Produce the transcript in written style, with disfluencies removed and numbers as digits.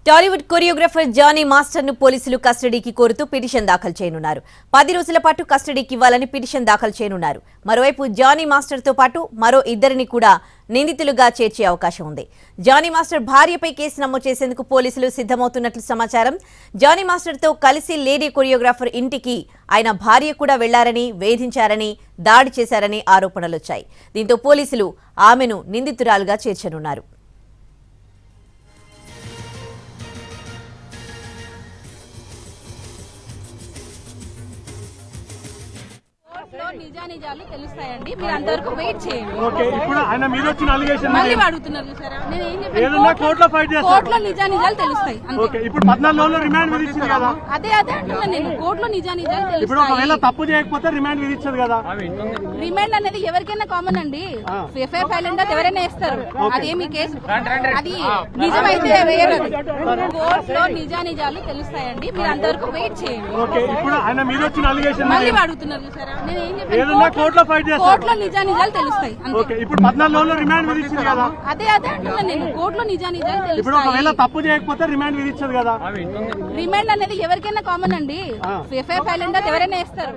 Tollywood choreographer Johnny master ను పోలీసులు కస్టడీకి కోరుతూ పిటిషన్ దాఖలు చేయనున్నారు. 10 రోజుల పాటు కస్టడీకి ఇవ్వాలని పిటిషన్ దాఖలు చేయనున్నారు. మరోవైపు జానీ మాస్టర్ తో పాటు మరో ఇద్దరిని కూడా నిందితులుగా చేర్చే అవకాశం ఉంది. జానీ మాస్టర్ భార్యపై కేసు నమోదు చేసేందుకు పోలీసులు సిద్ధమవుతున్నట్లు సమాచారం. జానీ మాస్టర్ తో కలిసి లేడీ కొరియోగ్రాఫర్ ఇంటికి ఆయన భార్య కూడా వెళ్లారని, వేధించారని, దాడి చేశారని ఆరోపణలొచ్చాయి. దీంతో పోలీసులు ఆమెను నిందితురాలుగా చేర్చనున్నారు. నిజానిజాలు తెలుస్తాయండి. మీరు అంతవరకు వెయిట్ చేయండి. ఓకే, ఇప్పుడు ఆయన మీద వచ్చిన అలిగేషన్ మళ్ళీ అడుగుతున్నారు చూసారా? నేను ఏం ఏదన్నా కోర్టులో ఫైట్ చేస్తారు. కోర్టులో నిజానిజాలు తెలుస్తాయి. ఓకే, ఇప్పుడు 14 రోజులు రిమాండ్ విధించింది కదా. అదే అంటున్నా నేను. కోర్టులో నిజానిజాలు ఇప్పుడు ఒకవేళ తెలుస్తాయి. తప్పు చేయకపోతే రిమాండ్ విధించదు కదా. రిమాండ్ అనేది ఎవరికైనా కామన్ అండి. ఎఫ్ఐఆర్ ఫైల్ అంటే ఎవరైనా వేస్తారు. అదేమి కేసు అది నిజమైతే వేయరు. కోర్టులో నిజానిజాలు తెలుస్తాయండి. మీరు అంతవరకు వెయిట్ చేయండి. ఓకే, ఇప్పుడు ఆయన మీద వచ్చిన అలిగేషన్ మళ్ళీ అడుగుతున్నారు చూసారా? నేను ఏం ఏదన్నా కోర్టులో ఫైట్ చేస్తారు. కోర్టులో నిజానిజాలు తెలుస్తాయి. ఓకే, ఇప్పుడు 14 రోజులు రిమాండ్ విధించింది కదా. అదే అంటున్నా నేను. కోర్టులో నిజానిజాలు ఇప్పుడు ఒకవేళ తెలుస్తాయి. తప్పు చేయకపోతే రిమాండ్ విధించదు కదా. రిమాండ్ అనేది ఎవరికైనా కామన్ అండి. ఎఫ్ఐఆర్ ఫైల్ అంటే ఎవరైనా వేస్తారు.